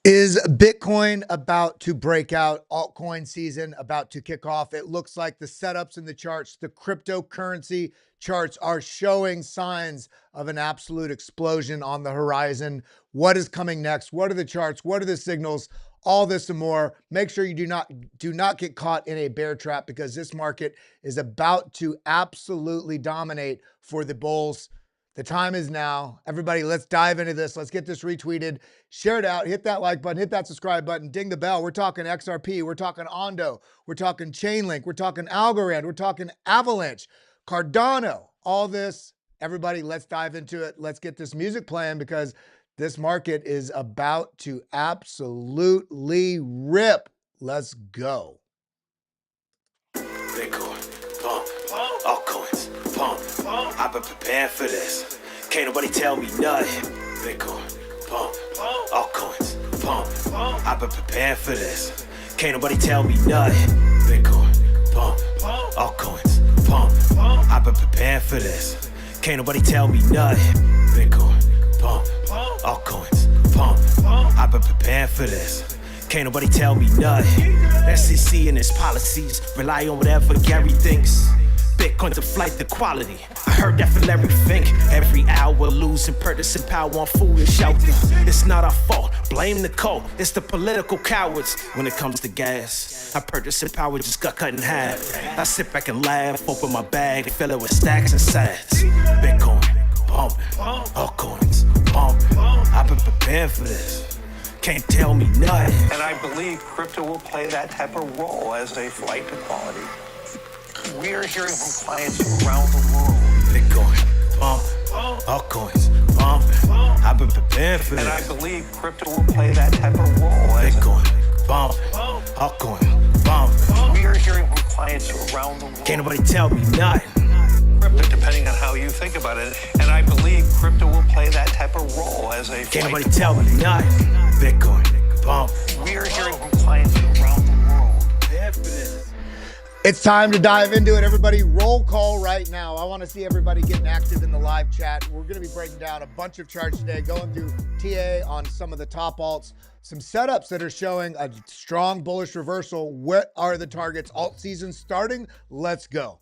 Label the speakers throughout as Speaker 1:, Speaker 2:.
Speaker 1: Is Bitcoin about to break out? Altcoin season about to kick off? It looks like the setups in the charts, the cryptocurrency charts are showing signs of an absolute explosion on the horizon. What is coming next? What are the charts? What are the signals? All this and more. Make sure you do not get caught in a bear trap, because this market is about to absolutely dominate for the bulls. The time is now. Everybody, let's dive into this. Let's get this retweeted, share it out, hit that like button, hit that subscribe button, ding the bell. We're talking XRP, we're talking ONDO, we're talking Chainlink, we're talking Algorand, we're talking Avalanche, Cardano, all this. Everybody, let's dive into it. Let's get this music playing, because this market is about to absolutely rip. Let's go.
Speaker 2: Bitcoin, pump, altcoins, pump. I've been preparing for this. Can't nobody tell me nothing. Bitcoin, pump, altcoins, pump. I've been preparing for this. Can't nobody tell me nothing. Bitcoin, pump, altcoins, pump. I've been preparing for this. Can't nobody tell me nothing. Bitcoin, pump, altcoins, pump. I've been preparing for this. Can't nobody tell me nothing. SEC and its policies rely on whatever Gary thinks. Bitcoin's a flight to quality. I heard that from Larry Fink. Every hour losing purchasing power on foolish out there. It's not our fault. Blame the coal. It's the political cowards. When it comes to gas, our purchasing power just got cut in half. I sit back and laugh, open my bag, fill it with stacks and sats. Bitcoin, pumping, altcoins, pumping. I've been preparing for this. Can't tell me nothing.
Speaker 3: And I believe crypto will play that type of role as a flight to quality. We are hearing from clients around the world.
Speaker 2: Bitcoin, pump, altcoins, pumping. I've been preparing for this.
Speaker 3: And I believe crypto will play that type of role as
Speaker 2: Bitcoin, pump, altcoin, pumping.
Speaker 3: We are hearing from clients around the world.
Speaker 2: Can't nobody tell me nothing.
Speaker 3: Crypto, depending on how you think about it. And I believe crypto will play that type of role as a
Speaker 2: Can't
Speaker 3: flight
Speaker 2: nobody tell me nothing. Bitcoin, pump.
Speaker 3: We are hearing from clients around the world.
Speaker 2: Prepared for this.
Speaker 1: It's time to dive into it. Everybody, roll call right now. I want to see everybody getting active in the live chat. We're going to be breaking down a bunch of charts today, going through TA on some of the top alts, some setups that are showing a strong bullish reversal. What are the targets? Alt season starting. Let's go.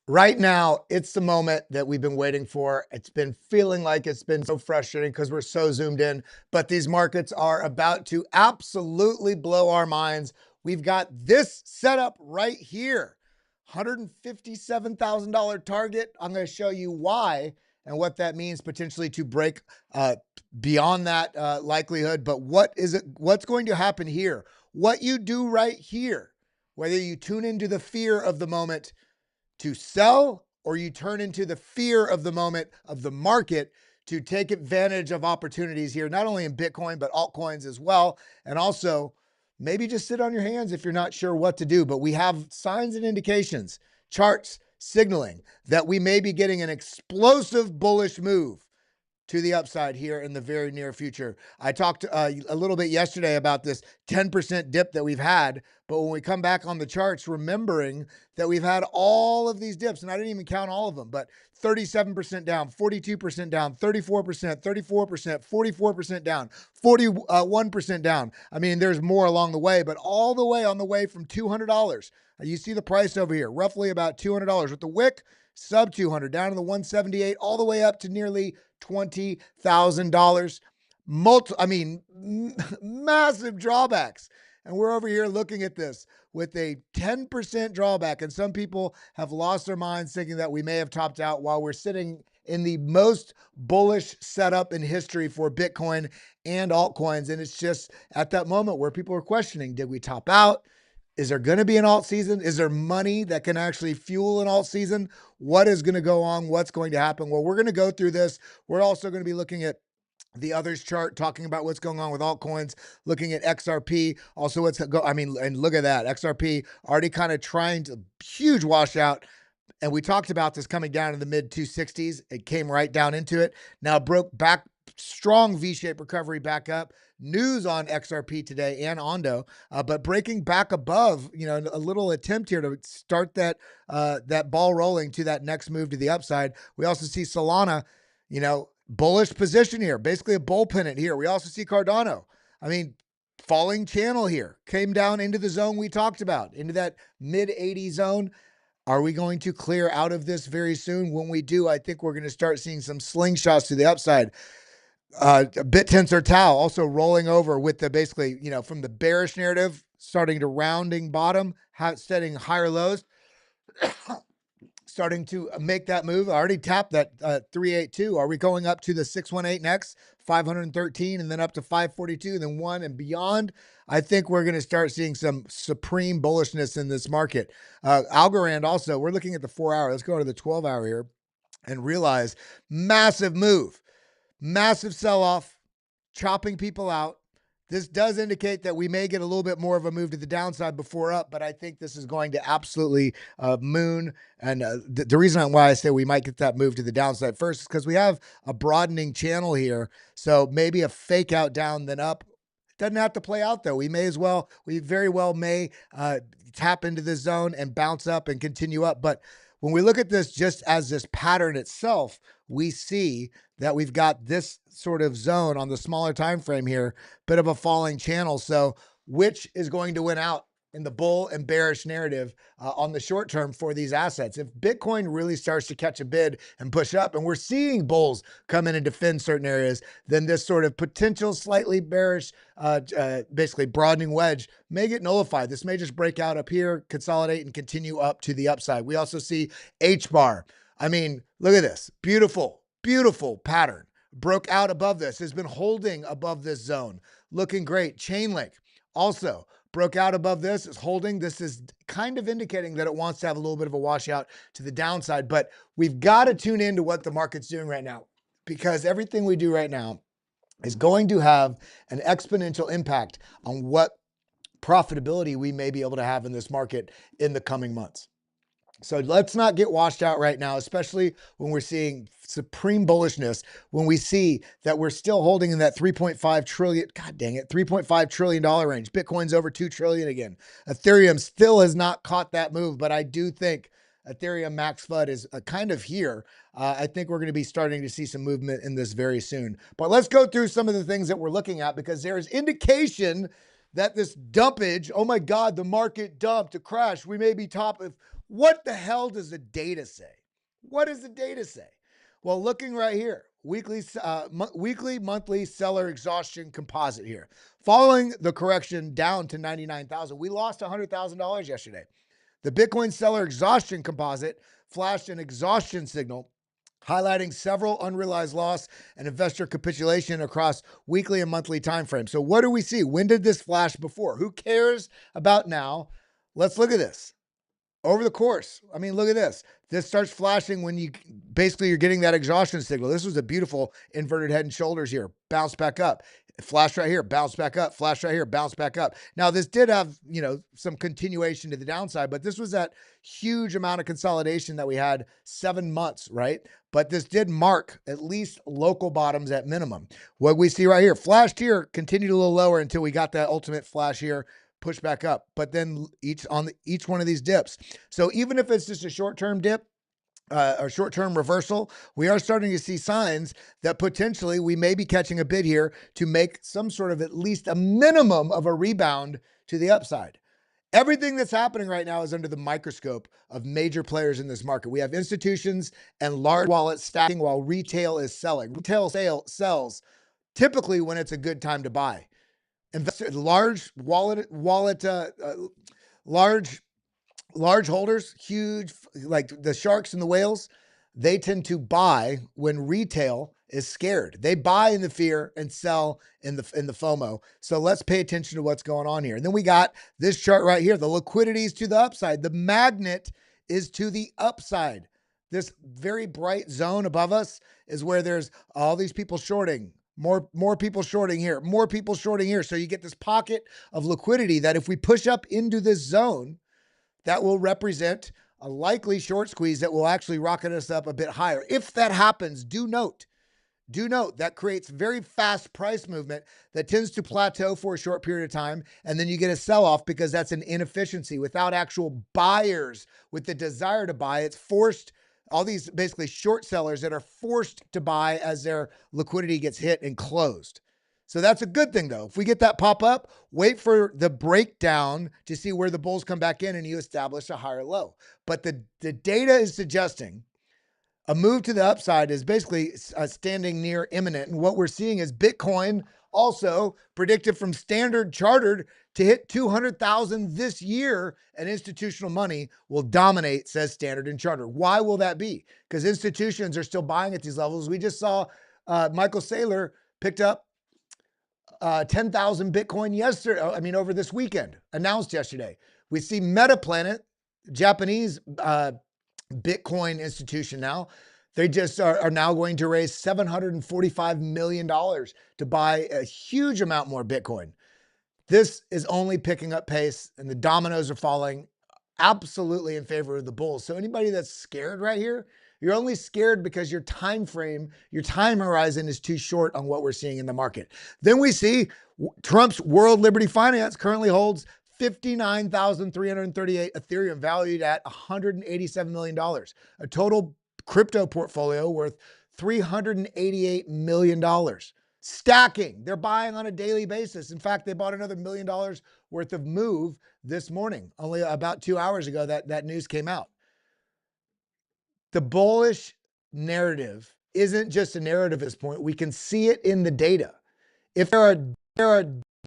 Speaker 1: Right now, it's the moment that we've been waiting for. It's been feeling like it's been so frustrating because we're so zoomed in, but these markets are about to absolutely blow our minds. We've got this setup right here, $157,000 target. I'm going to show you why and what that means potentially to break beyond that likelihood. But what's going to happen here? What you do right here, whether you tune into the fear of the moment to sell, or you turn into the fear of the moment of the market to take advantage of opportunities here, not only in Bitcoin, but altcoins as well. And also maybe just sit on your hands if you're not sure what to do. But we have signs and indications, charts signaling that we may be getting an explosive bullish move to the upside here in the very near future. I talked a little bit yesterday about this 10% dip that we've had, but when we come back on the charts, remembering that we've had all of these dips, and I didn't even count all of them, but 37% down, 42% down, 34%, 34%, 44% down, 41% down. I mean, there's more along the way, but all the way on the way from $200. You see the price over here, roughly about $200 with the wick, sub 200, down to the 178, all the way up to nearly $20,000. Massive drawbacks. And we're over here looking at this with a 10% drawback. And some people have lost their minds thinking that we may have topped out, while we're sitting in the most bullish setup in history for Bitcoin and altcoins. And it's just at that moment where people are questioning, did we top out? Is there going to be an alt season? Is there money that can actually fuel an alt season? What is going to go on? What's going to happen? Well, we're going to go through this. We're also going to be looking at the others chart, talking about what's going on with altcoins, looking at XRP, also and look at that. XRP already kind of trying to huge washout. And we talked about this coming down in the mid 260s. It came right down into it. Now broke back strong V-shaped recovery back up. News on XRP today and ONDO, but breaking back above, a little attempt here to start that that ball rolling to that next move to the upside. We also see Solana, bullish position here, basically a bull pennant here. We also see Cardano. I mean, falling channel here, came down into the zone we talked about, into that mid 80 zone. Are we going to clear out of this very soon? When we do, I think we're going to start seeing some slingshots to the upside. BitTensor Tau also rolling over with the basically, from the bearish narrative, starting to rounding bottom, setting higher lows, starting to make that move. I already tapped that 382. Are we going up to the 618 next? 513 and then up to 542 and then 1 and beyond. I think we're going to start seeing some supreme bullishness in this market. Algorand also, we're looking at the 4-hour. Let's go to the 12-hour here and realize massive move, massive sell-off, chopping people out. This does indicate that we may get a little bit more of a move to the downside before up, but I think this is going to absolutely moon. And the reason why I say we might get that move to the downside first is because we have a broadening channel here. So maybe a fake out down then up. Doesn't have to play out though. We very well may tap into this zone and bounce up and continue up. But when we look at this just as this pattern itself, we see that we've got this sort of zone on the smaller time frame here, bit of a falling channel. So which is going to win out in the bull and bearish narrative on the short term for these assets? If Bitcoin really starts to catch a bid and push up, and we're seeing bulls come in and defend certain areas, then this sort of potential slightly bearish, basically broadening wedge may get nullified. This may just break out up here, consolidate, and continue up to the upside. We also see HBAR. I mean, look at this. Beautiful, beautiful pattern. Broke out above this, has been holding above this zone. Looking great. Chainlink also broke out above this, is holding. This is kind of indicating that it wants to have a little bit of a washout to the downside, but we've got to tune into what the market's doing right now, because everything we do right now is going to have an exponential impact on what profitability we may be able to have in this market in the coming months. So let's not get washed out right now, especially when we're seeing supreme bullishness, when we see that we're still holding in that 3.5 trillion, God dang it, $3.5 trillion range. Bitcoin's over 2 trillion again. Ethereum still has not caught that move, but I do think Ethereum max FUD is kind of here. I think we're going to be starting to see some movement in this very soon. But let's go through some of the things that we're looking at, because there is indication that this dumpage, oh my God, the market dumped, a crash, we may be top of. What the hell does the data say? What does the data say? Well, looking right here, weekly, monthly seller exhaustion composite here. Following the correction down to 99,000, we lost $100,000 yesterday. The Bitcoin seller exhaustion composite flashed an exhaustion signal, highlighting several unrealized loss and investor capitulation across weekly and monthly timeframes. So what do we see? When did this flash before? Who cares about now? Let's look at this. Over the course, I mean, look at this. This starts flashing when you're getting that exhaustion signal. This was a beautiful inverted head and shoulders here. Bounce back up. Flash right here, bounce back up. Flash right here, bounce back up. Now, this did have, some continuation to the downside, but this was that huge amount of consolidation that we had 7 months, right? But this did mark at least local bottoms at minimum. What we see right here, flashed here, continued a little lower until we got that ultimate flash here, push back up, but then each one of these dips. So even if it's just a short-term dip, or short-term reversal, we are starting to see signs that potentially we may be catching a bid here to make some sort of at least a minimum of a rebound to the upside. Everything that's happening right now is under the microscope of major players in this market. We have institutions and large wallets stacking while retail is selling. Retail sells typically when it's a good time to buy. Large holders, huge, like the sharks and the whales, they tend to buy when retail is scared. They buy in the fear and sell in the FOMO. So let's pay attention to what's going on here. And then we got this chart right here. The liquidity is to the upside. The magnet is to the upside. This very bright zone above us is where there's all these people shorting. More people shorting here, more people shorting here. So you get this pocket of liquidity that if we push up into this zone, that will represent a likely short squeeze that will actually rocket us up a bit higher. If that happens, do note, do note that creates very fast price movement that tends to plateau for a short period of time. And then you get a sell-off because that's an inefficiency without actual buyers with the desire to buy. It's forced, all these basically short sellers that are forced to buy as their liquidity gets hit and closed. So that's a good thing, though. If we get that pop up, wait for the breakdown to see where the bulls come back in and you establish a higher low. But the data is suggesting a move to the upside is basically standing near imminent. And what we're seeing is Bitcoin also predicted from Standard Chartered to hit 200,000 this year, and institutional money will dominate, says Standard and Chartered. Why will that be? Because institutions are still buying at these levels. We just saw Michael Saylor picked up 10,000 Bitcoin yesterday. I mean, over this weekend, announced yesterday. We see Metaplanet, Japanese Bitcoin institution now. They just are now going to raise $745 million to buy a huge amount more Bitcoin. This is only picking up pace and the dominoes are falling absolutely in favor of the bulls. So anybody that's scared right here, you're only scared because your time frame, your time horizon is too short on what we're seeing in the market. Then we see Trump's World Liberty Finance currently holds 59,338 Ethereum valued at $187 million, a total crypto portfolio worth $388 million. Stacking, they're buying on a daily basis. In fact, they bought another $1 million worth of move this morning. Only about 2 hours ago that news came out. The bullish narrative isn't just a narrative at this point. We can see it in the data. If there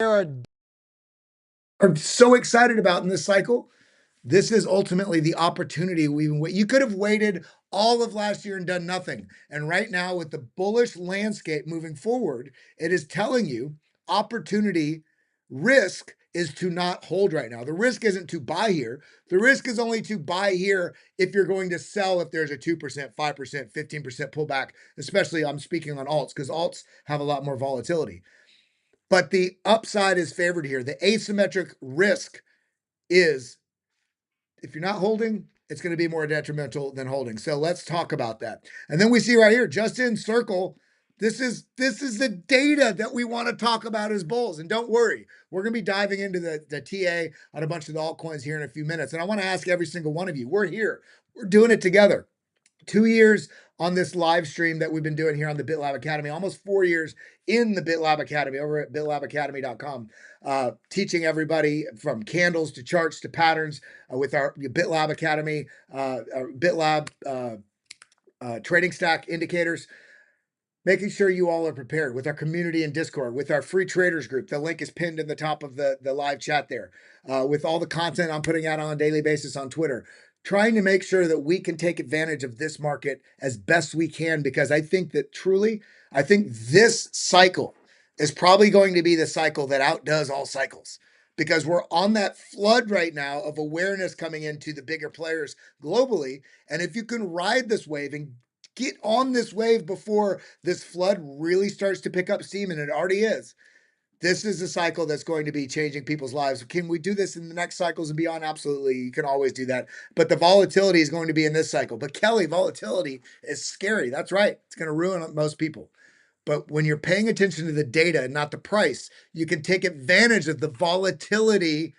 Speaker 1: are so excited about in this cycle, this is ultimately the opportunity you could have waited all of last year and done nothing. And right now, with the bullish landscape moving forward, it is telling you opportunity risk is to not hold right now. The risk isn't to buy here. The risk is only to buy here if you're going to sell if there's a 2%, 5%, 15% pullback, especially I'm speaking on alts because alts have a lot more volatility. But the upside is favored here. The asymmetric risk is if you're not holding, it's going to be more detrimental than holding. So let's talk about that. And then we see right here, just in Circle, this is the data that we want to talk about as bulls. And don't worry, we're going to be diving into the TA on a bunch of the altcoins here in a few minutes. And I want to ask every single one of you, we're here. We're doing it together. 2 years on this live stream that we've been doing here on the BitLab Academy, almost 4 years in the BitLab Academy over at bitlabacademy.com, teaching everybody from candles to charts to patterns with our BitLab Academy, BitLab Trading Stack Indicators, making sure you all are prepared with our community in Discord, with our free traders group. The link is pinned in the top of the live chat there, with all the content I'm putting out on a daily basis on Twitter, trying to make sure that we can take advantage of this market as best we can, because I think that truly, I think this cycle is probably going to be the cycle that outdoes all cycles, because we're on that flood right now of awareness coming into the bigger players globally. And if you can ride this wave and get on this wave before this flood really starts to pick up steam, and it already is, this is a cycle that's going to be changing people's lives. Can we do this in the next cycles and beyond? Absolutely. You can always do that. But the volatility is going to be in this cycle. But Kelly, volatility is scary. That's right. It's going to ruin most people. But when you're paying attention to the data and not the price, you can take advantage of the volatility,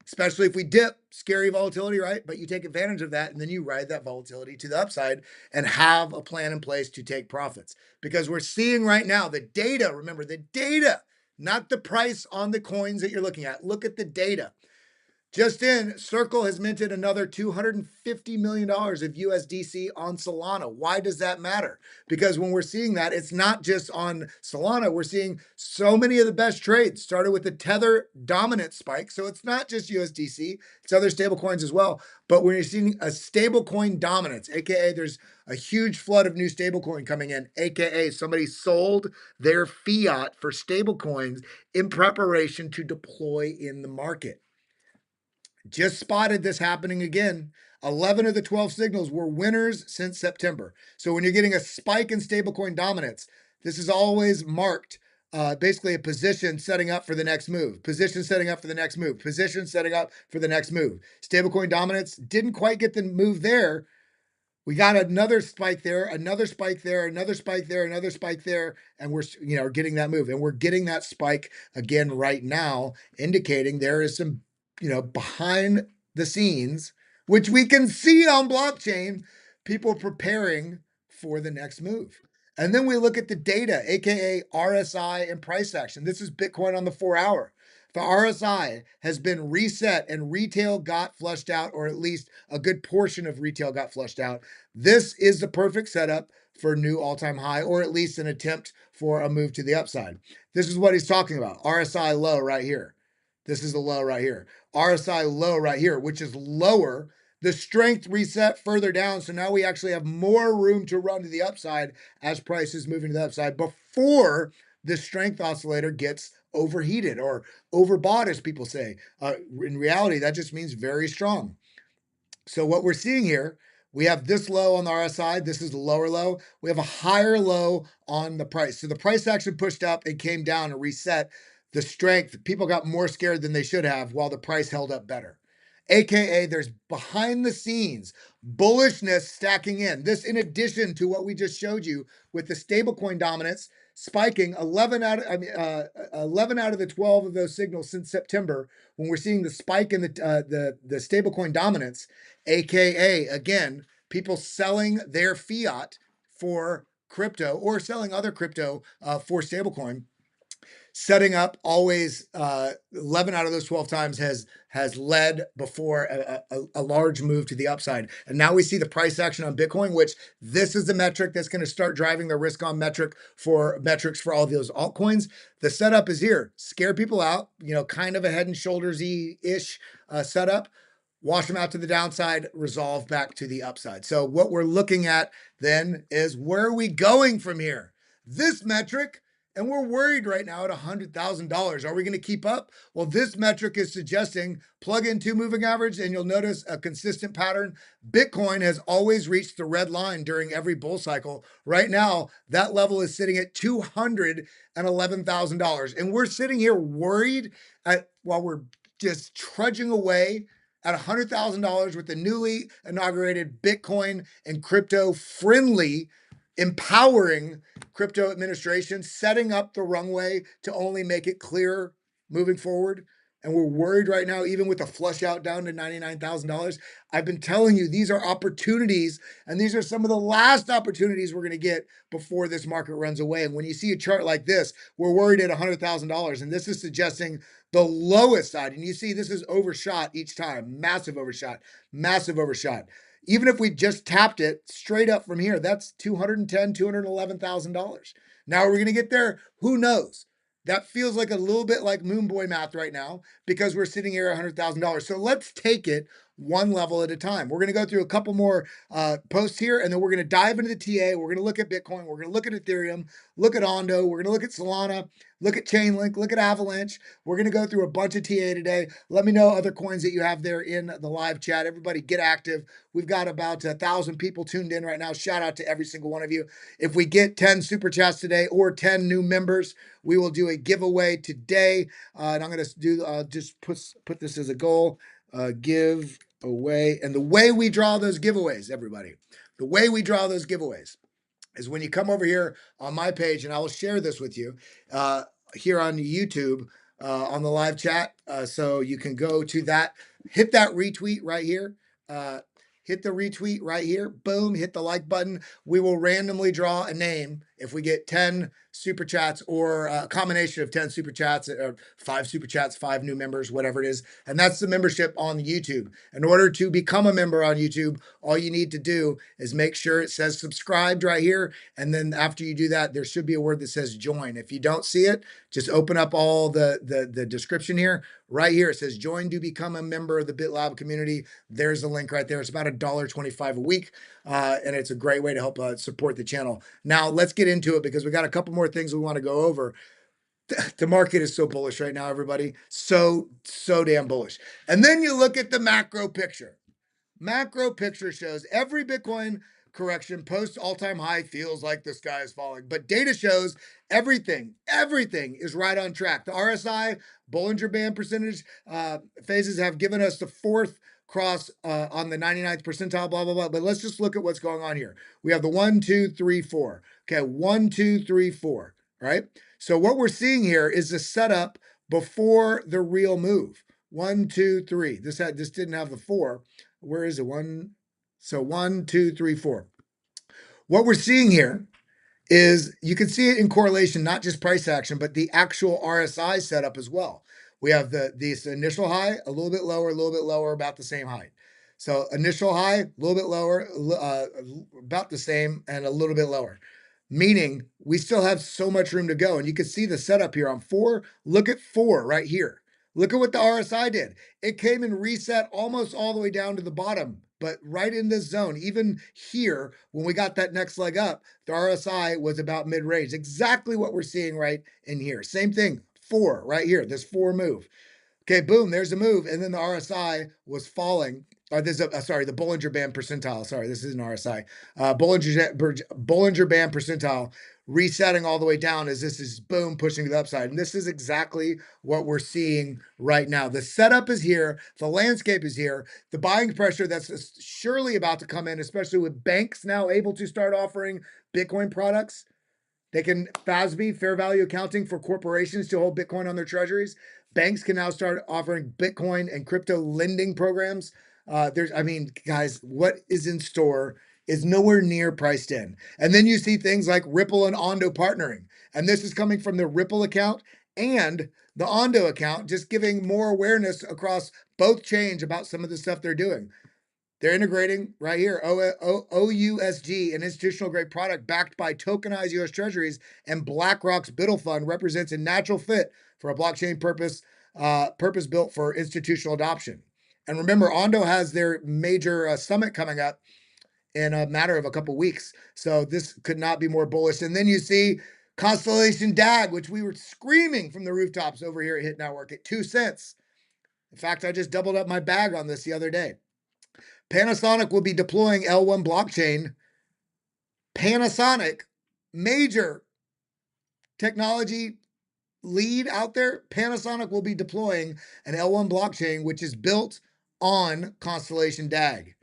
Speaker 1: especially if we dip, scary volatility, right? But you take advantage of that and then you ride that volatility to the upside and have a plan in place to take profits. Because we're seeing right now the data, remember the data, not the price on the coins that you're looking at. Look at the data. Just in, Circle has minted another $250 million of USDC on Solana. Why does that matter? Because when we're seeing that, it's not just on Solana. We're seeing so many of the best trades started with the Tether dominant spike. So it's not just USDC, it's other stable coins as well. But when you're seeing a stable coin dominance, AKA there's a huge flood of new stable coin coming in, AKA somebody sold their fiat for stable coins in preparation to deploy in the market. Just spotted this happening again. 11 of the 12 signals were winners since September. So when you're getting a spike in stablecoin dominance, this is always marked basically a position setting up for the next move, position setting up for the next move, position setting up for the next move. Stablecoin dominance didn't quite get the move there. We got another spike there, another spike there, another spike there, another spike there, and we're getting that move, and we're getting that spike again right now, indicating there is some behind the scenes, which we can see on blockchain, people preparing for the next move. And then we look at the data, aka RSI and price action. This is Bitcoin on the 4-hour. The RSI has been reset and retail got flushed out, or at least a good portion of retail got flushed out. This is the perfect setup for new all-time high, or at least an attempt for a move to the upside. This is what he's talking about. RSI low right here. This is the low right here. RSI low right here, which is lower. The strength reset further down. So now we actually have more room to run to the upside as price is moving to the upside before the strength oscillator gets overheated or overbought, as people say. In reality, that just means very strong. So what we're seeing here, we have this low on the RSI. This is the lower low. We have a higher low on the price. So the price action pushed up and came down and reset the strength. People got more scared than they should have while the price held up better. AKA there's behind the scenes bullishness stacking in. This in addition to what we just showed you with the stablecoin dominance spiking 11 out of the 12 of those signals since September, when we're seeing the spike in the stablecoin dominance, aka again, people selling their fiat for crypto or selling other crypto for stablecoin. Setting up always 11 out of those 12 times has led before a large move to the upside. And now we see the price action on Bitcoin, which this is the metric that's going to start driving the risk on metrics for all of those altcoins. The setup is here. Scare people out, kind of a head and shoulders-y-ish setup. Wash them out to the downside, resolve back to the upside. So what we're looking at then is, where are we going from here? This metric, and we're worried right now at $100,000. Are we going to keep up? Well, this metric is suggesting plug in 2 moving average, and you'll notice a consistent pattern. Bitcoin has always reached the red line during every bull cycle. Right now, that level is sitting at $211,000. And we're sitting here worried while we're just trudging away at $100,000 with the newly inaugurated Bitcoin and crypto friendly, empowering crypto administration, setting up the runway to only make it clearer moving forward. And we're worried right now, even with the flush out down to $99,000. I've been telling you, these are opportunities, and these are some of the last opportunities we're going to get before this market runs away. And when you see a chart like this, we're worried at $100,000, and this is suggesting the lowest side. And you see this is overshot each time. Massive overshot, massive overshot. Even if we just tapped it straight up from here, that's $210,000, $211,000. Now we're going to get there. Who knows? That feels like a little bit like moon boy math right now, because we're sitting here at $100,000. So let's take it one level at a time. We're going to go through a couple more posts here, and then we're going to dive into the TA. We're going to look at Bitcoin. We're going to look at Ethereum, look at ONDO. We're going to look at Solana, look at Chainlink, look at Avalanche. We're going to go through a bunch of TA today. Let me know other coins that you have there in the live chat. Everybody get active. We've got about 1,000 people tuned in right now. Shout out to every single one of you. If we get 10 super chats today or 10 new members, we will do a giveaway today. And I'm going to do just put this as a goal. Give away. And the way we draw those giveaways, everybody, the way we draw those giveaways is when you come over here on my page, and I will share this with you here on YouTube on the live chat. So you can go to that, hit that retweet right here. Hit the retweet right here. Boom, hit the like button. We will randomly draw a name if we get 10 super chats, or a combination of 10 super chats, or 5 super chats, 5 new members, whatever it is. And that's the membership on YouTube. In order to become a member on YouTube, all you need to do is make sure it says subscribed right here. And then after you do that, there should be a word that says join. If you don't see it, just open up all the description here. Right here, it says join to become a member of the BitLab community. There's the link right there. It's about $1.25 a week. And it's a great way to help support the channel. Now let's get into it, because we got a couple more things we want to go over. The market is so bullish right now, everybody. So damn bullish. And then you look at the macro picture. Macro picture shows every Bitcoin correction post all-time high feels like the sky is falling. But data shows everything is right on track. The RSI, Bollinger Band percentage phases have given us the 4th cross on the 99th percentile, blah, blah, blah. But let's just look at what's going on here. We have the 1, 2, 3, 4. Okay, 1, 2, 3, 4, right? So what we're seeing here is the setup before the real move. 1, 2, 3. This didn't have the 4. Where is it? 1. So 1, 2, 3, 4. What we're seeing here is you can see it in correlation, not just price action, but the actual RSI setup as well. We have this initial high, a little bit lower, about the same height. So initial high, a little bit lower, about the same, and a little bit lower. Meaning we still have so much room to go. And you can see the setup here on 4. Look at 4 right here. Look at what the RSI did. It came and reset almost all the way down to the bottom, but right in this zone. Even here, when we got that next leg up, the RSI was about mid-range. Exactly what we're seeing right in here. Same thing, 4 right here, this 4 move. Okay, boom, there's a move. And then the RSI was falling. This is sorry, the Bollinger Band percentile. Sorry, this isn't RSI. Bollinger Band percentile resetting all the way down as this is boom, pushing to the upside. And this is exactly what we're seeing right now. The setup is here. The landscape is here. The buying pressure that's surely about to come in, especially with banks now able to start offering Bitcoin products. They can FASB, fair value accounting for corporations to hold Bitcoin on their treasuries. Banks can now start offering Bitcoin and crypto lending programs. Guys, what is in store is nowhere near priced in. And then you see things like Ripple and ONDO partnering. And this is coming from the Ripple account and the ONDO account, just giving more awareness across both chains about some of the stuff they're doing. They're integrating right here, OUSG, an institutional grade product backed by tokenized US Treasuries, and BlackRock's BITL fund represents a natural fit for a blockchain purpose built for institutional adoption. And remember, ONDO has their major summit coming up in a matter of a couple weeks. So this could not be more bullish. And then you see Constellation DAG, which we were screaming from the rooftops over here at Hit Network at 2 cents. In fact, I just doubled up my bag on this the other day. Panasonic will be deploying L1 blockchain. Panasonic, major technology lead out there. Panasonic will be deploying an L1 blockchain, which is built on Constellation DAG.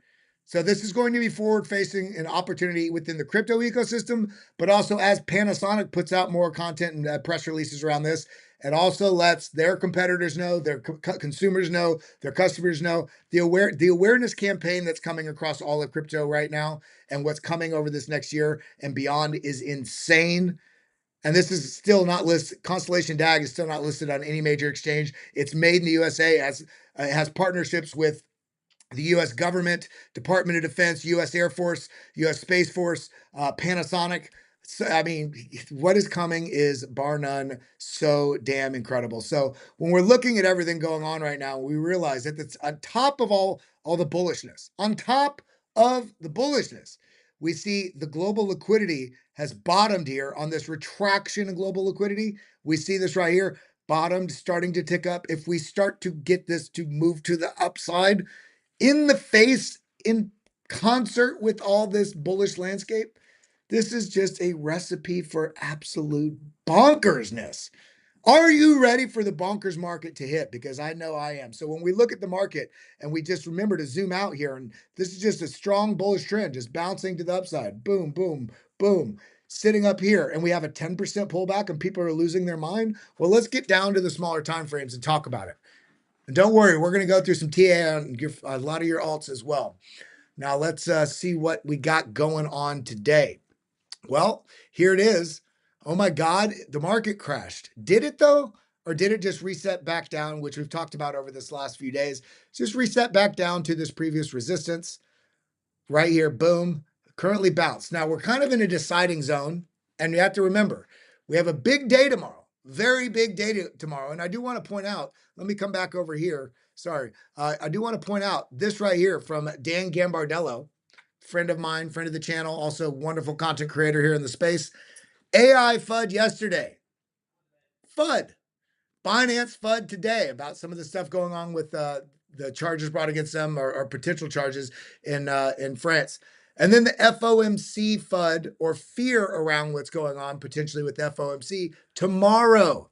Speaker 1: So this is going to be forward-facing an opportunity within the crypto ecosystem, but also as Panasonic puts out more content and press releases around this, it also lets their competitors know, their consumers know, their customers know the awareness campaign that's coming across all of crypto right now and what's coming over this next year and beyond is insane. And this is still not listed. Constellation DAG is still not listed on any major exchange. It's made in the USA, has partnerships with the U.S. government, Department of Defense, U.S. Air Force, U.S. Space Force, Panasonic. So, I mean, what is coming is bar none so damn incredible. So when we're looking at everything going on right now, we realize that it's on top of all the bullishness, we see the global liquidity has bottomed here on this retraction in global liquidity. We see this right here, bottomed, starting to tick up. If we start to get this to move to the upside in the face, in concert with all this bullish landscape, this is just a recipe for absolute bonkersness. Are you ready for the bonkers market to hit? Because I know I am. So when we look at the market and we just remember to zoom out here, and this is just a strong bullish trend, just bouncing to the upside. Boom, boom, boom. Sitting up here, and we have a 10% pullback and people are losing their mind. Well, let's get down to the smaller time frames and talk about it. And don't worry, we're going to go through some TA on a lot of your alts as well. Now let's see what we got going on today. Well, here it is. Oh my God, the market crashed. Did it though? Or did it just reset back down, which we've talked about over this last few days? Just reset back down to this previous resistance right here. Boom. Currently bounced. Now we're kind of in a deciding zone. And you have to remember, we have a big day tomorrow. Very big day tomorrow. And I do want to point out, let me come back over here. Sorry. I do want to point out this right here from Dan Gambardello, friend of mine, friend of the channel, also wonderful content creator here in the space. AI FUD yesterday. FUD. Binance FUD today about some of the stuff going on with the charges brought against them or potential charges in France. And then the FOMC FUD or fear around what's going on potentially with FOMC tomorrow.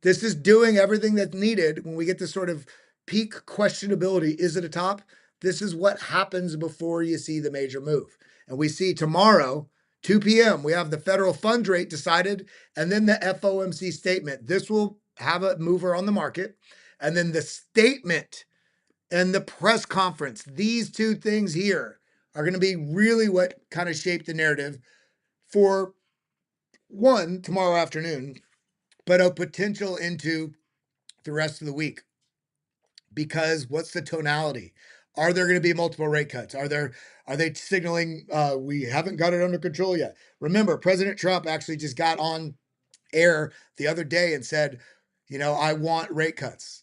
Speaker 1: This is doing everything that's needed when we get this sort of peak questionability. Is it a top? This is what happens before you see the major move. And we see tomorrow, 2 p.m., we have the federal funds rate decided, and then the FOMC statement. This will have a mover on the market. And then the statement and the press conference, these two things here are going to be really what kind of shape the narrative for one, tomorrow afternoon, but a potential into the rest of the week. Because what's the tonality? Are there going to be multiple rate cuts? Are they signaling we haven't got it under control yet? Remember, President Trump actually just got on air the other day and said, I want rate cuts,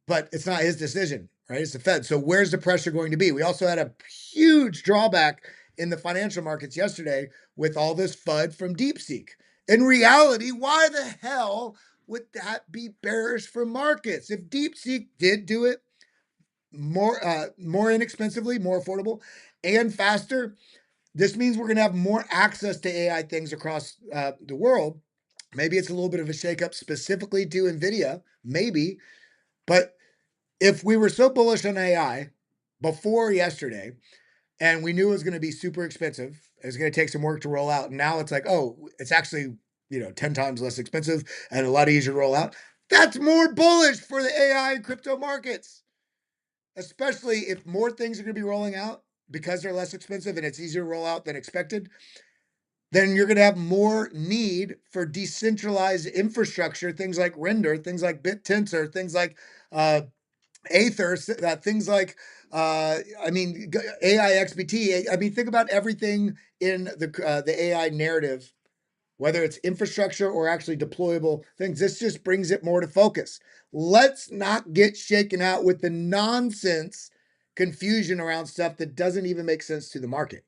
Speaker 1: but it's not his decision, right? It's the Fed. So where's the pressure going to be? We also had a huge drawback in the financial markets yesterday with all this FUD from DeepSeek. In reality, why the hell would that be bearish for markets? If DeepSeek did do it more inexpensively, more affordable, and faster, this means we're going to have more access to AI things across the world. Maybe it's a little bit of a shakeup specifically to NVIDIA, maybe. But if we were so bullish on AI before yesterday, and we knew it was going to be super expensive, it was going to take some work to roll out, and now it's like, oh, it's actually 10 times less expensive and a lot easier to roll out. That's more bullish for the AI and crypto markets, especially if more things are going to be rolling out because they're less expensive and it's easier to roll out than expected. Then you're going to have more need for decentralized infrastructure, things like Render, things like BitTensor, things like Aether, things like AIXBT. Think about everything in the AI narrative, whether it's infrastructure or actually deployable things. This just brings it more to focus. Let's not get shaken out with the nonsense confusion around stuff that doesn't even make sense to the market.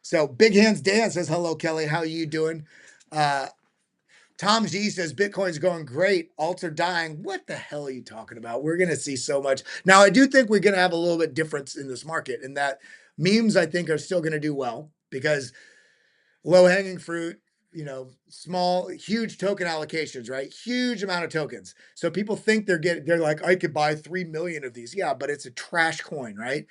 Speaker 1: So Big Hands Dan says, hello, Kelly. How are you doing? Tom G says, Bitcoin's going great. Alts are dying. What the hell are you talking about? We're going to see so much. Now, I do think we're going to have a little bit difference in this market in that memes, I think, are still going to do well because low-hanging fruit, small, huge token allocations, right? Huge amount of tokens. So people think they're like, I could buy 3 million of these. Yeah, but it's a trash coin, right?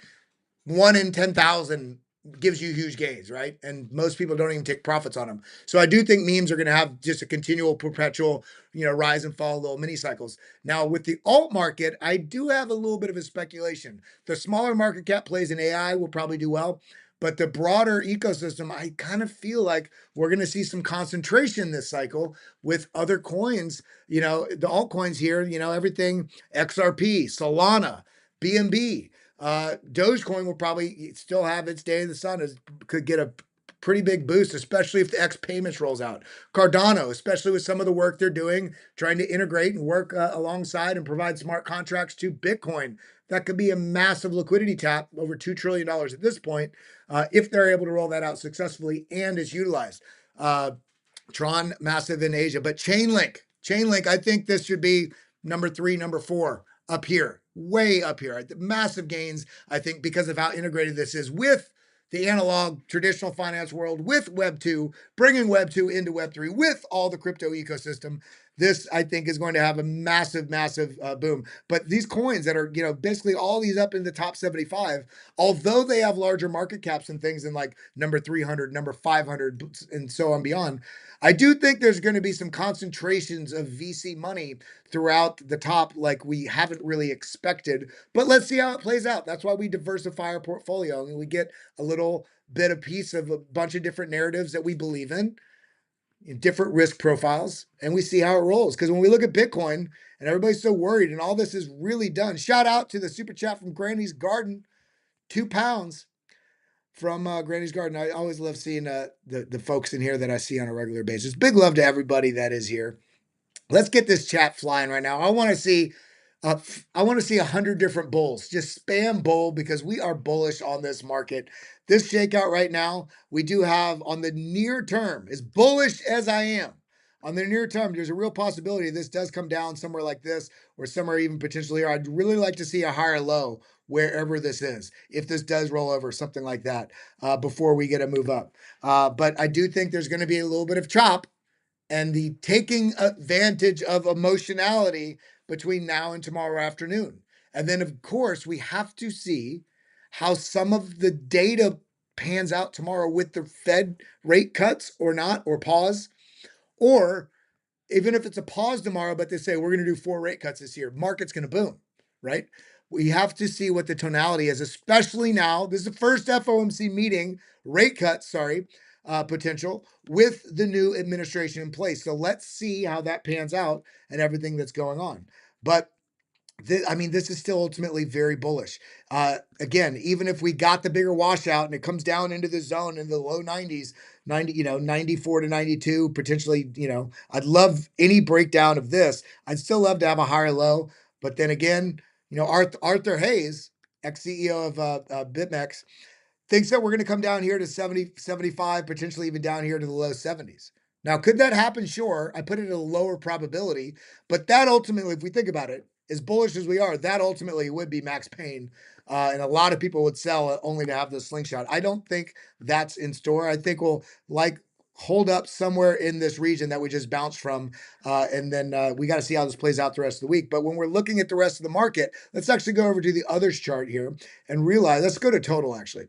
Speaker 1: 1 in 10,000 gives you huge gains, right? And most people don't even take profits on them. So I do think memes are going to have just a continual, perpetual, rise and fall, little mini cycles. Now with the alt market, I do have a little bit of a speculation. The smaller market cap plays in AI will probably do well, but the broader ecosystem, I kind of feel like we're going to see some concentration this cycle with other coins, the altcoins here, everything XRP, Solana, BNB. Dogecoin will probably still have its day in the sun, could get a pretty big boost, especially if the X payments rolls out. Cardano, especially with some of the work they're doing, trying to integrate and work alongside and provide smart contracts to Bitcoin. That could be a massive liquidity tap, over $2 trillion at this point, if they're able to roll that out successfully and is utilized. Tron, massive in Asia, but Chainlink, I think this should be number 3, number 4 up here, way up here. Massive gains, I think, because of how integrated this is with the analog traditional finance world, with Web 2, bringing Web 2 into Web 3, with all the crypto ecosystem. This, I think, is going to have a massive, massive boom. But these coins that are, basically all these up in the top 75, although they have larger market caps and things in like number 300, number 500, and so on beyond, I do think there's going to be some concentrations of VC money throughout the top like we haven't really expected. But let's see how it plays out. That's why we diversify our portfolio and we get a little bit of piece of a bunch of different narratives that we believe in different risk profiles, and we see how it rolls. Because when we look at Bitcoin and everybody's so worried and all this is really done, shout out to the super chat from Granny's Garden, £2 from Granny's Garden. I always love seeing the folks in here that I see on a regular basis. Big love to everybody that is here. Let's get this chat flying right now. I want to see 100 different bulls. Just spam bull because we are bullish on this market. This shakeout right now, we do have on the near term, as bullish as I am, on the near term, there's a real possibility this does come down somewhere like this or somewhere even potentially here. I'd really like to see a higher low wherever this is, if this does roll over, something like that, before we get a move up. But I do think there's going to be a little bit of chop and the taking advantage of emotionality between now and tomorrow afternoon. And then, of course, we have to see how some of the data pans out tomorrow with the Fed rate cuts or not, or pause, or even if it's a pause tomorrow, but they say we're going to do 4 rate cuts this year, market's going to boom, right? We have to see what the tonality is, especially now. This is the first FOMC meeting, rate cuts, potential with the new administration in place. So let's see how that pans out and everything that's going on. But this is still ultimately very bullish. Again, even if we got the bigger washout and it comes down into the zone in the low 90s, 94 to 92, potentially, I'd love any breakdown of this. I'd still love to have a higher low. But then again, Arthur Hayes, ex-CEO of BitMEX, thinks that we're going to come down here to 70, 75, potentially even down here to the low 70s. Now, could that happen? Sure. I put it at a lower probability, but that ultimately, if we think about it, as bullish as we are, that ultimately would be max pain. And a lot of people would sell only to have the slingshot. I don't think that's in store. I think we'll hold up somewhere in this region that we just bounced from. And then we got to see how this plays out the rest of the week. But when we're looking at the rest of the market, let's actually go over to the others chart here and realize, let's go to total actually.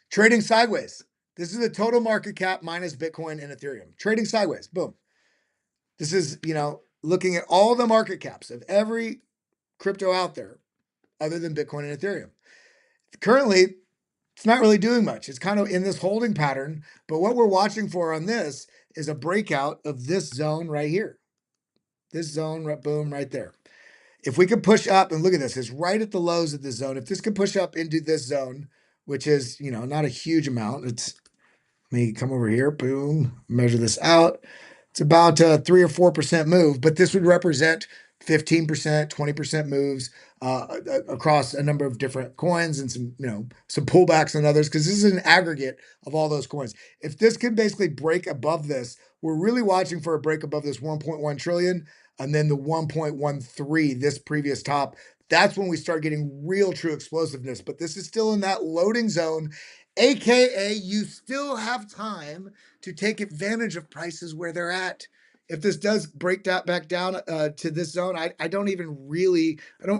Speaker 1: Trading sideways. This is the total market cap minus Bitcoin and Ethereum. Trading sideways. Boom. This is, looking at all the market caps of every crypto out there other than Bitcoin and Ethereum. Currently, it's not really doing much. It's kind of in this holding pattern. But what we're watching for on this is a breakout of this zone right here. This zone, boom, right there. If we could push up, and look at this, it's right at the lows of this zone. If this could push up into this zone, which is, not a huge amount. Let me come over here, boom, measure this out. It's about a 3 or 4% move, but this would represent 15%, 20% moves across a number of different coins and some pullbacks on others, because this is an aggregate of all those coins. If this can basically break above this, we're really watching for a break above this 1.1 trillion and then the 1.13, this previous top. That's when we start getting real true explosiveness. But this is still in that loading zone, AKA you still have time to take advantage of prices where they're at. If this does break that back down to this zone, I don't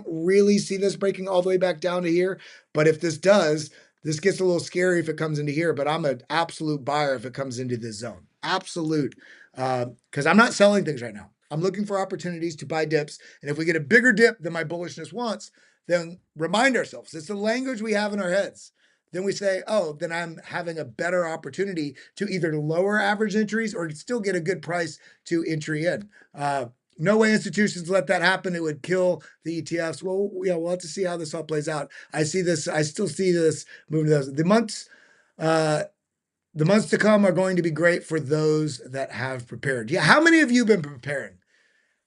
Speaker 1: really see this breaking all the way back down to here. But if this does, this gets a little scary if it comes into here. But I'm an absolute buyer if it comes into this zone. Absolute. Because I'm not selling things right now. I'm looking for opportunities to buy dips. And if we get a bigger dip than my bullishness wants, then remind ourselves. It's the language we have in our heads. Then we say, oh, then I'm having a better opportunity to either lower average entries or still get a good price to entry in. No way institutions let that happen. It would kill the ETFs. Well, yeah, we'll have to see how this all plays out. I still see this moving to those. The months to come are going to be great for those that have prepared. Yeah, how many of you have been preparing?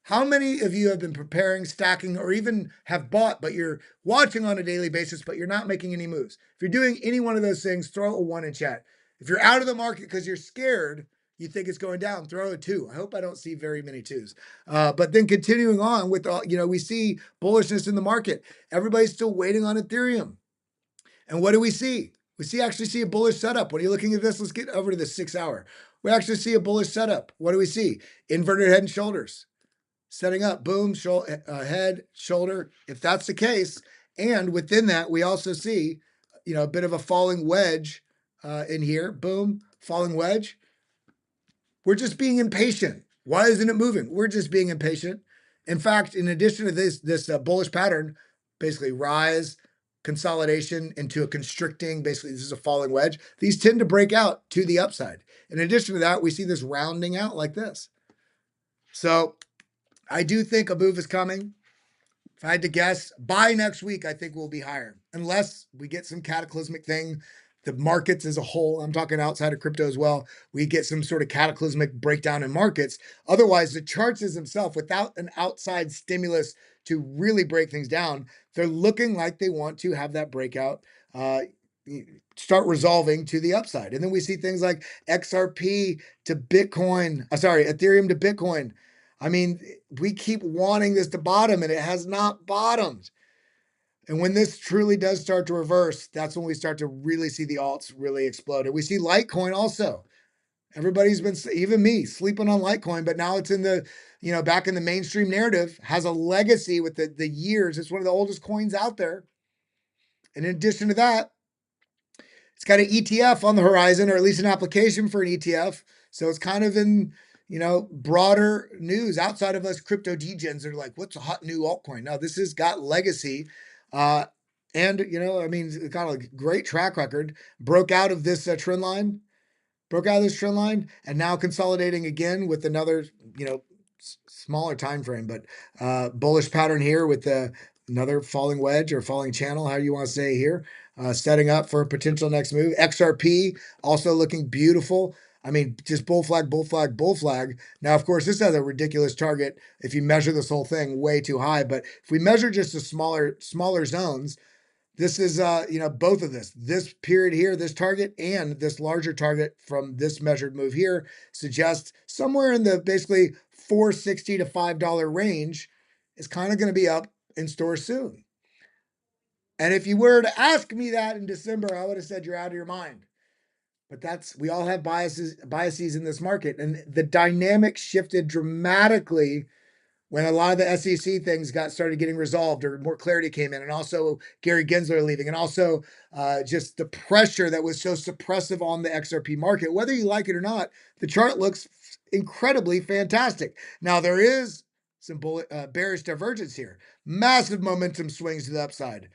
Speaker 1: How many of you have been preparing, stacking, or even have bought, but you're watching on a daily basis, but you're not making any moves? If you're doing any one of those things, throw a 1 in chat. If you're out of the market because you're scared, you think it's going down, throw a 2. I hope I don't see very many 2s. But then continuing on with, we see bullishness in the market. Everybody's still waiting on Ethereum. And what do we see? We actually see a bullish setup. When you're looking at this, let's get over to the 6 hour. We actually see a bullish setup. What do we see? Inverted head and shoulders. Setting up, boom, head, shoulder, if that's the case. And within that, we also see, a bit of a falling wedge in here. Boom, falling wedge. We're just being impatient. Why isn't it moving? We're just being impatient. In fact, in addition to this bullish pattern, basically rise, consolidation into a constricting, basically this is a falling wedge. These tend to break out to the upside. In addition to that, we see this rounding out like this. So I do think a move is coming. If I had to guess, by next week, I think we'll be higher. Unless we get some cataclysmic thing, the markets as a whole, I'm talking outside of crypto as well, we get some sort of cataclysmic breakdown in markets. Otherwise, the charts as themselves, without an outside stimulus to really break things down, they're looking like they want to have that breakout, start resolving to the upside. And then we see things like XRP to Bitcoin, Ethereum to Bitcoin. I mean, we keep wanting this to bottom, and it has not bottomed. And when this truly does start to reverse, that's when we start to really see the alts really explode. And we see Litecoin also. Everybody's been, even me, sleeping on Litecoin, but now it's in the, back in the mainstream narrative, has a legacy with the years. It's one of the oldest coins out there. And in addition to that, it's got an ETF on the horizon, or at least an application for an ETF. So it's kind of in, broader news outside of us crypto degens. They're like, what's a hot new altcoin? No, this has got legacy. And, it's got a great track record. Broke out of this trend line, and now consolidating again with another, smaller time frame, but bullish pattern here with another falling wedge or falling channel, how you want to say here, setting up for a potential next move. XRP also looking beautiful. I mean, just bull flag, bull flag, bull flag. Now, of course, this has a ridiculous target if you measure this whole thing way too high. But if we measure just the smaller zones, this is, both of this period here, this target and this larger target from this measured move here suggests somewhere in the basically $4.60 to $5 range is kind of going to be up in store soon. And if you were to ask me that in December, I would have said you're out of your mind. But we all have biases in this market. And the dynamic shifted dramatically when a lot of the SEC things started getting resolved, or more clarity came in, and also Gary Gensler leaving, and also just the pressure that was so suppressive on the XRP market. Whether you like it or not, the chart looks incredibly fantastic. Now, there is some bearish divergence here. Massive momentum swings to the upside.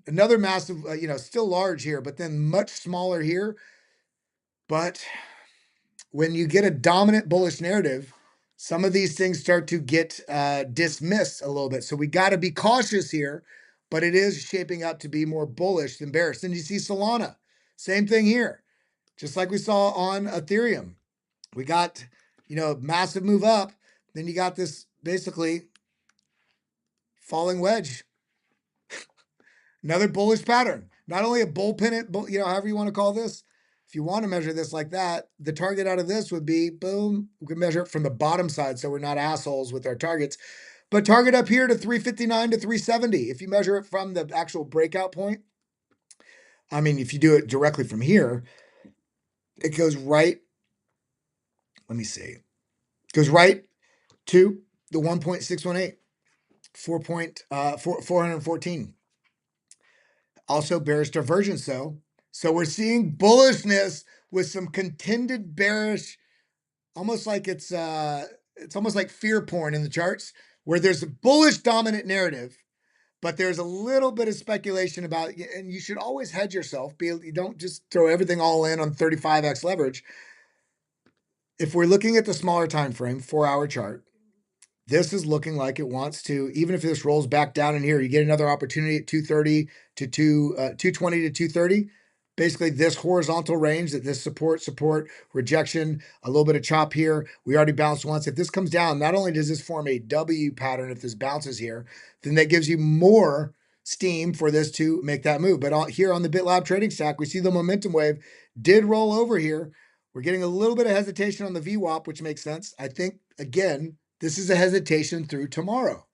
Speaker 1: Another massive, still large here, but then much smaller here. But when you get a dominant bullish narrative, some of these things start to get dismissed a little bit. So we got to be cautious here, but it is shaping up to be more bullish than bearish. Then you see Solana, same thing here. Just like we saw on Ethereum. We got, massive move up. Then you got this basically falling wedge. Another bullish pattern. Not only a bull pennant, however you want to call this. If you want to measure this like that, the target out of this would be, boom, we can measure it from the bottom side so we're not assholes with our targets. But target up here to 359 to 370. If you measure it from the actual breakout point, I mean, if you do it directly from here, it goes right, let me see, it goes right to the 1.618, 414. Also bearish divergence though. So we're seeing bullishness with some contended bearish, almost like it's almost like fear porn in the charts, where there's a bullish dominant narrative, but there's a little bit of speculation about, and you should always hedge yourself. You don't just throw everything all in on 35x leverage. If we're looking at the smaller time frame, 4-hour chart, this is looking like it wants to, even if this rolls back down in here, you get another opportunity at 230 to 220 to 230. Basically, this horizontal range, that this support, rejection, a little bit of chop here. We already bounced once. If this comes down, not only does this form a W pattern, if this bounces here, then that gives you more steam for this to make that move. But here on the BitLab trading stack, we see the momentum wave did roll over here. We're getting a little bit of hesitation on the VWAP, which makes sense. I think, again, this is a hesitation through tomorrow.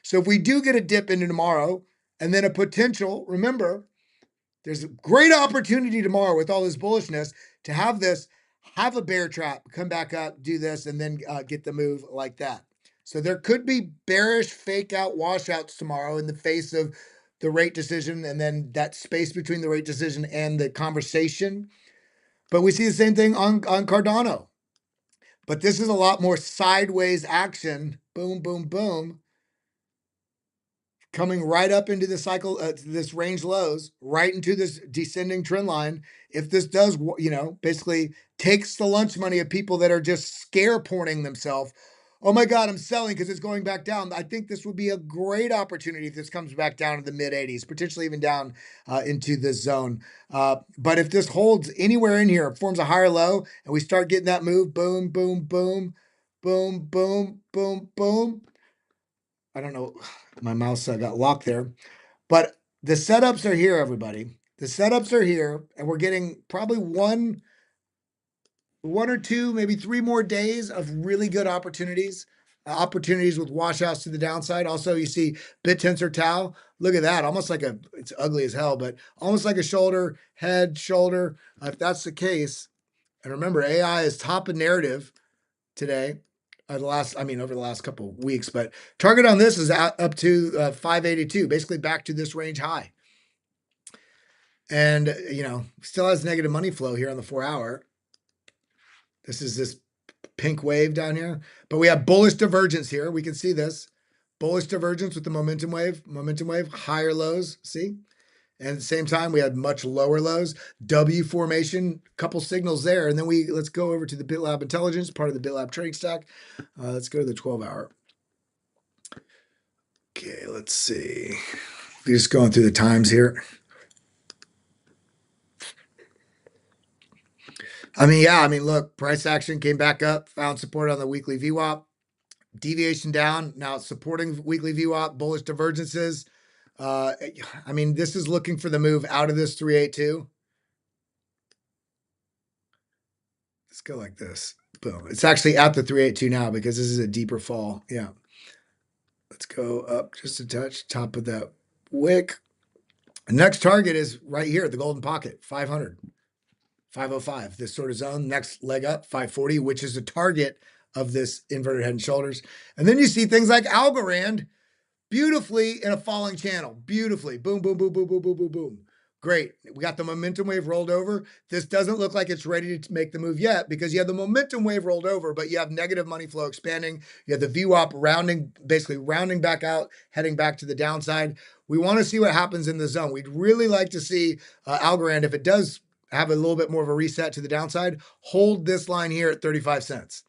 Speaker 1: So if we do get a dip into tomorrow and then a potential, remember, there's a great opportunity tomorrow with all this bullishness to have a bear trap, come back up, do this, and then get the move like that. So there could be bearish fake out washouts tomorrow in the face of the rate decision, and then that space between the rate decision and the conversation. But we see the same thing on Cardano. But this is a lot more sideways action. Boom, boom, boom. Coming right up into the cycle, this range lows, right into this descending trend line. If this does, basically takes the lunch money of people that are just scare porning themselves. Oh my God, I'm selling because it's going back down. I think this would be a great opportunity if this comes back down to the mid 80s, potentially even down into this zone. But if this holds anywhere in here, forms a higher low, and we start getting that move, boom, boom, boom, boom, boom, boom, boom. I don't know, my mouse got locked there. But the setups are here, everybody. The setups are here, and we're getting probably one or two, maybe 3 more days of really good opportunities. Opportunities with washouts to the downside. Also, you see BitTensor Tau. Look at that. Almost like it's ugly as hell, but almost like a shoulder, head, shoulder. If that's the case, And remember, AI is top of narrative today. Over the last couple of weeks, but target on this is up to 582, basically back to this range high. And, still has negative money flow here on the 4-hour. This is this pink wave down here, but we have bullish divergence here. We can see this bullish divergence with the momentum wave, higher lows, see? And at the same time, we had much lower lows, W formation, couple signals there. And then let's go over to the BitLab Intelligence, part of the BitLab Trading Stack. Let's go to the 12-hour. Okay, let's see. We're just going through the times here. Look, price action came back up, found support on the weekly VWAP. Deviation down, now it's supporting weekly VWAP, bullish divergences. This is looking for the move out of this 382. Let's go like this. Boom. It's actually at the 382 now because this is a deeper fall. Yeah. Let's go up just a touch, top of that wick. The next target is right here, the golden pocket, 500, 505, this sort of zone. Next leg up, 540, which is the target of this inverted head and shoulders. And then you see things like Algorand beautifully in a falling channel. Beautifully. Boom, boom, boom, boom, boom, boom, boom, boom. Great. We got the momentum wave rolled over. This doesn't look like it's ready to make the move yet because you have the momentum wave rolled over, but you have negative money flow expanding. You have the VWAP basically rounding back out, heading back to the downside. We want to see what happens in the zone. We'd really like to see Algorand, if it does have a little bit more of a reset to the downside, hold this line here at 35 cents.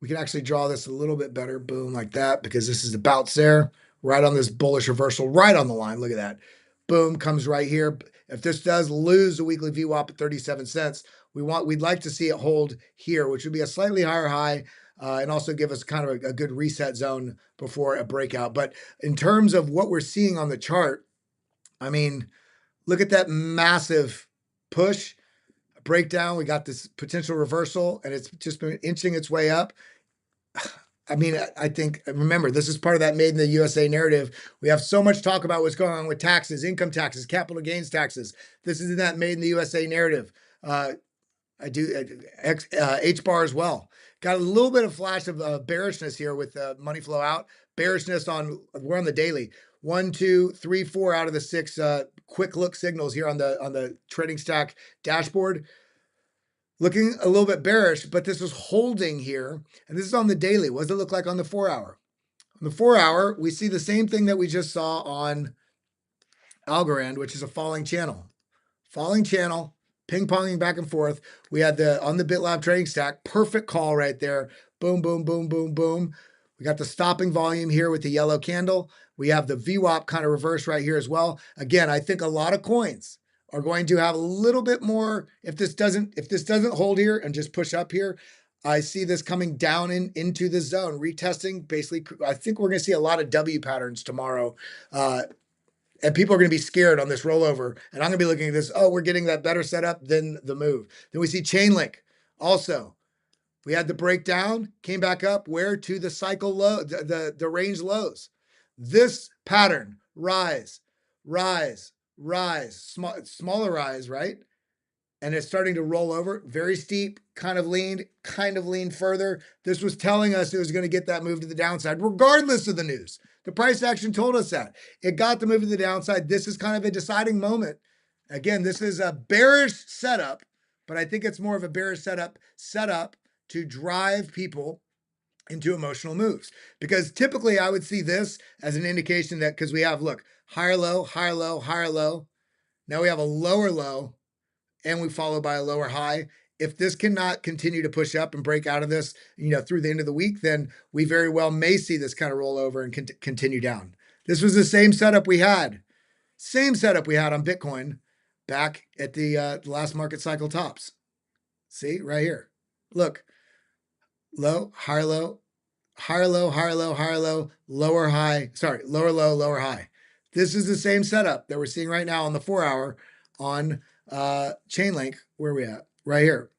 Speaker 1: We can actually draw this a little bit better, boom, like that, because this is the bounce there, right on this bullish reversal, right on the line. Look at that. Boom, comes right here. If this does lose the weekly VWAP at 37 cents, we'd like to see it hold here, which would be a slightly higher high, and also give us kind of a good reset zone before a breakout. But in terms of what we're seeing on the chart, look at that massive push. Breakdown, we got this potential reversal, and it's just been inching its way up. I think, remember, this is part of that made in the USA narrative. We have so much talk about what's going on with taxes, income taxes, capital gains taxes. This is in that made in the USA narrative. I do HBAR as well. Got a little bit of flash of bearishness here with money flow out. Bearishness we're on the daily. 1, 2, 3, 4 out of the 6 quick look signals here on the trading stack dashboard. Looking a little bit bearish, but this is holding here. And this is on the daily. What does it look like on the 4-hour? On the 4-hour, we see the same thing that we just saw on Algorand, which is a falling channel. Falling channel, ping-ponging back and forth. We had on the BitLab trading stack, perfect call right there. Boom, boom, boom, boom, boom. We got the stopping volume here with the yellow candle. We have the VWAP kind of reverse right here as well. Again, I think a lot of coins are going to have a little bit more. If this doesn't hold here and just push up here, I see this coming down into the zone, retesting. Basically, I think we're going to see a lot of W patterns tomorrow. And people are going to be scared on this rollover. And I'm going to be looking at this, we're getting that better setup than the move. Then we see Chainlink also. We had the breakdown, came back up, where to the cycle low, the range lows. This pattern, rise, smaller rise, right? And it's starting to roll over, very steep, kind of leaned further. This was telling us it was going to get that move to the downside, regardless of the news. The price action told us that. It got the move to the downside. This is kind of a deciding moment. Again, this is a bearish setup, but I think it's more of a bearish setup to drive people into emotional moves. Because typically I would see this as an indication that, because we have, look, higher low, higher low, higher low. Now we have a lower low, and we follow by a lower high. If this cannot continue to push up and break out of this, through the end of the week, then we very well may see this kind of roll over and continue down. This was the same setup we had on Bitcoin back at the last market cycle tops. See right here. Look, low, higher low, higher low, higher low, higher low, lower high. Sorry, lower low, lower high. This is the same setup that we're seeing right now on the 4-hour on Chainlink. Where are we at? Right here.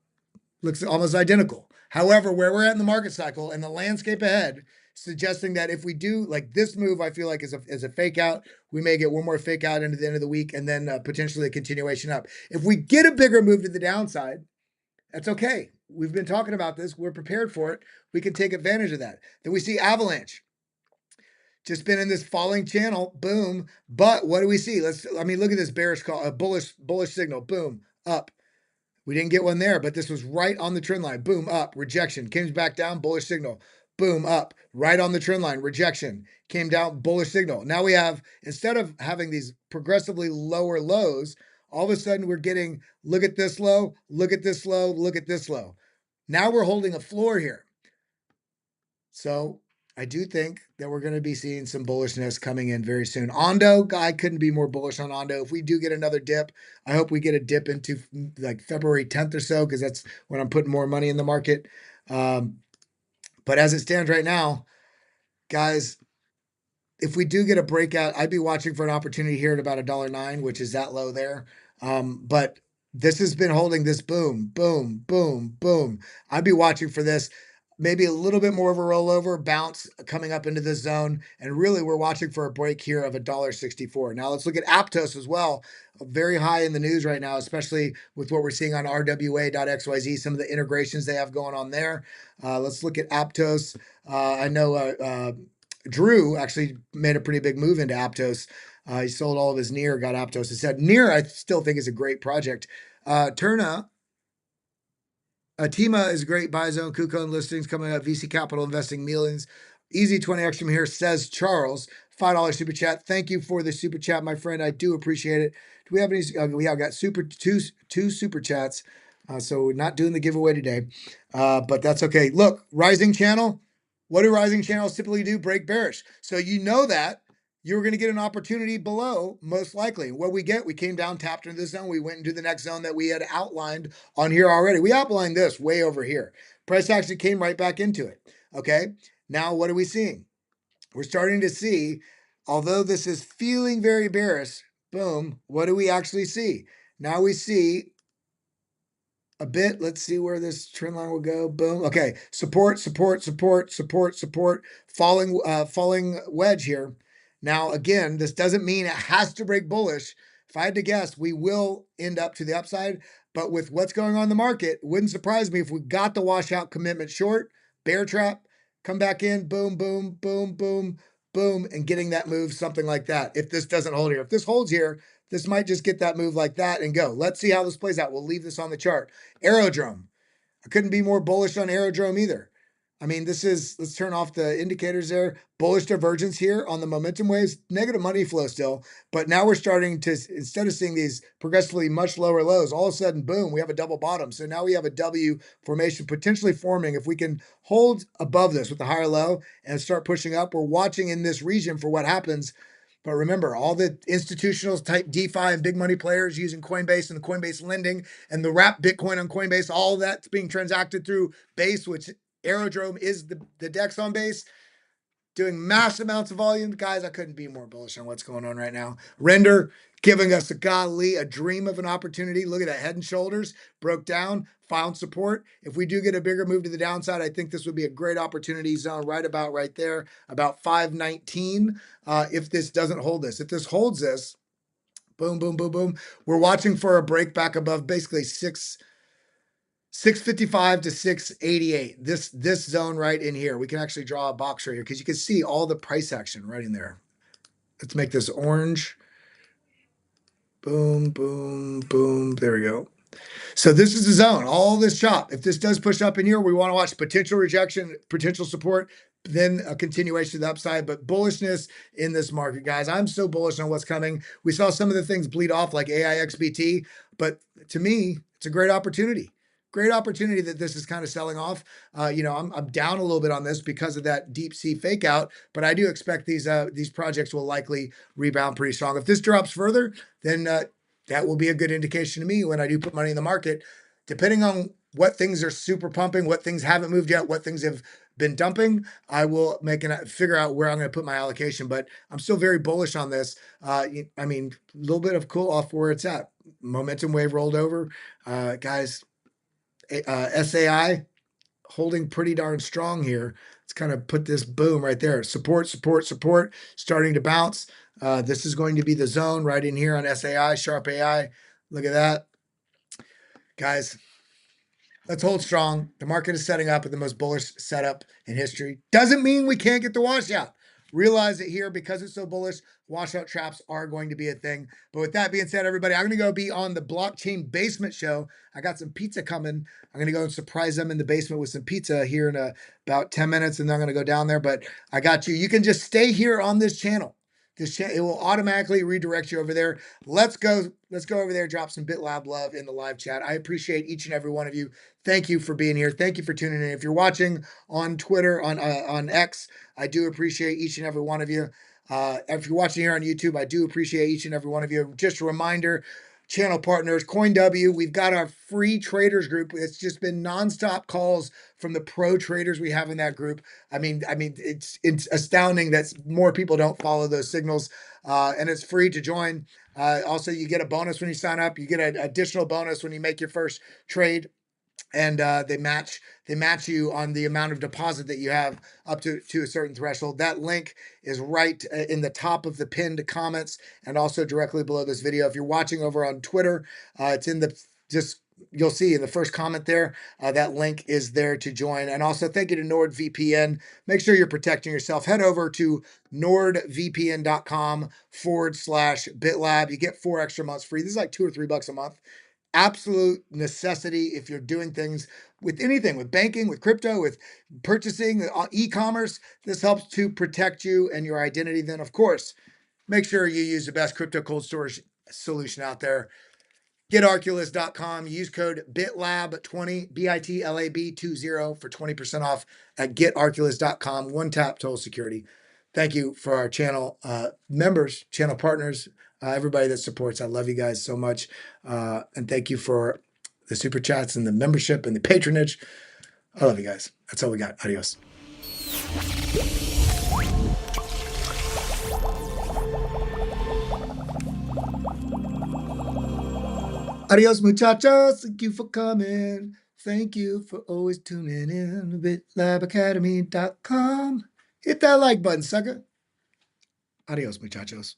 Speaker 1: Looks almost identical. However, where we're at in the market cycle and the landscape ahead, suggesting that if we do like this move, I feel like is a fake out. We may get one more fake out into the end of the week and then potentially a continuation up. If we get a bigger move to the downside, That's okay. We've been talking about this. We're prepared for it. We can take advantage of that. Then we see Avalanche. Just been in this falling channel, boom. But what do we see? Look at this bearish call, a bullish signal, boom, up. We didn't get one there, but this was right on the trend line, boom, up, rejection, came back down, bullish signal, boom, up, right on the trend line, rejection, came down, bullish signal. Now we have, instead of having these progressively lower lows, all of a sudden we're getting, look at this low, look at this low, look at this low. Now we're holding a floor here. So I do think that we're going to be seeing some bullishness coming in very soon. ONDO, I couldn't be more bullish on ONDO. If we do get another dip, I hope we get a dip into like February 10th or so, because that's when I'm putting more money in the market. But as it stands right now, guys, if we do get a breakout, I'd be watching for an opportunity here at about $1.09, which is that low there. But this has been holding this boom, boom, boom, boom. I'd be watching for this. Maybe a little bit more of a rollover bounce coming up into this zone. And really, we're watching for a break here of $1.64. Now let's look at APTOS as well. Very high in the news right now, especially with what we're seeing on RWA.xyz, some of the integrations they have going on there. Let's look at APTOS. I know Drew actually made a pretty big move into APTOS. He sold all of his NEAR, got APTOS. He said NEAR, I still think is a great project. Tima is great. Buy zone, KuCoin listings coming up. VC Capital investing millions. Easy 20 extra from here, says Charles. $5 super chat. Thank you for the super chat, my friend. I do appreciate it. Do we have any? We have got two super chats. So we're not doing the giveaway today, but that's okay. Look, rising channel. What do rising channels typically do? Break bearish. So you know that you're going to get an opportunity below, most likely. What we get, we came down, tapped into this zone. We went into the next zone that we had outlined on here already. We outlined this way over here. Price actually came right back into it. Okay. Now, what are we seeing? We're starting to see, although this is feeling very bearish, boom, what do we actually see? Now we see a bit. Let's see where this trend line will go. Boom. Okay. Support, support, support, support, support, falling wedge here. Now, again, this doesn't mean it has to break bullish. If I had to guess, we will end up to the upside. But with what's going on in the market, it wouldn't surprise me if we got the washout commitment short, bear trap, come back in, boom, boom, boom, boom, boom, and getting that move, something like that. If this doesn't hold here, if this holds here, this might just get that move like that and go. Let's see how this plays out. We'll leave this on the chart. Aerodrome. I couldn't be more bullish on Aerodrome either. I mean, let's turn off the indicators there. Bullish divergence here on the momentum waves, negative money flow still. But now we're starting to, instead of seeing these progressively much lower lows, all of a sudden, boom, we have a double bottom. So now we have a W formation potentially forming. If we can hold above this with the higher low and start pushing up, we're watching in this region for what happens. But remember, all the institutional type DeFi and big money players using Coinbase and the Coinbase lending and the wrap Bitcoin on Coinbase, all that's being transacted through Base, which Aerodrome is the DEX on Base, doing mass amounts of volume. Guys, I couldn't be more bullish on what's going on right now. Render giving us a dream of an opportunity. Look at that, Head and Shoulders broke down, found support. If we do get a bigger move to the downside, I think this would be a great opportunity zone right there, about 519. If this doesn't hold this, if this holds this, boom, boom, boom, boom. We're watching for a break back above basically 655 to 688. This zone right in here. We can actually draw a box right here because you can see all the price action right in there. Let's make this orange. Boom, boom, boom. There we go. So this is the zone, all this chop. If this does push up in here, we want to watch potential rejection, potential support, then a continuation to the upside, but bullishness in this market, guys. I'm so bullish on what's coming. We saw some of the things bleed off like AIXBT, but to me, it's a great opportunity. Great opportunity that this is kind of selling off. I'm down a little bit on this because of that DeepSeek fake out, but I do expect these projects will likely rebound pretty strong. If this drops further, then that will be a good indication to me when I do put money in the market, depending on what things are super pumping, what things haven't moved yet, what things have been dumping. I will figure out where I'm going to put my allocation, but I'm still very bullish on this. A little bit of cool off where it's at. Momentum wave rolled over, guys. SAI holding pretty darn strong here. Let's kind of put this boom right there. Support, support, support, starting to bounce. This is going to be the zone right in here on SAI, Sharp AI. Look at that. Guys, Let's hold strong. The market is setting up at the most bullish setup in history. Doesn't mean we can't get the washout. Realize that here, because it's so bullish, washout traps are going to be a thing. But with that being said, everybody, I'm going to go be on the Blockchain Basement Show. I got some pizza coming. I'm going to go and surprise them in the basement with some pizza here in about 10 minutes, and then I'm going to go down there. But I got you. You can just stay here on this channel. It will automatically redirect you over there. Let's go over there, drop some BitLab love in the live chat. I appreciate each and every one of you. Thank you for being here. Thank you for tuning in. If you're watching on Twitter, on X, I do appreciate each and every one of you. If you're watching here on YouTube, I do appreciate each and every one of you. Just a reminder, channel partners, CoinW, we've got our free traders group. It's just been nonstop calls from the pro traders we have in that group. I mean, it's astounding that more people don't follow those signals, and it's free to join. Also, you get a bonus when you sign up. You get an additional bonus when you make your first trade. And they match you on the amount of deposit that you have up to a certain threshold. That link is right in the top of the pinned comments and also directly below this video. If you're watching over on Twitter, it's in the you'll see in the first comment there, that link is there to join. And also thank you to Nord VPN. Make sure you're protecting yourself. Head over to nordvpn.com/BitLab. You get 4 extra months free. This is like $2 or $3 a month. Absolute necessity if you're doing things with anything, with banking, with crypto, with purchasing, e-commerce. This helps to protect you and your identity. Then, of course, make sure you use the best crypto cold storage solution out there. Get Arculus.com. Use code BitLab20, BITLAB20 for 20% off at GetArculus.com. One tap total security. Thank you for our channel members, channel partners, everybody that supports. I love you guys so much. And thank you for the super chats and the membership and the patronage. I love you guys. That's all we got. Adios. Adios, muchachos. Thank you for coming. Thank you for always tuning in. BitLabAcademy.com. Hit that like button, sucker. Adios, muchachos.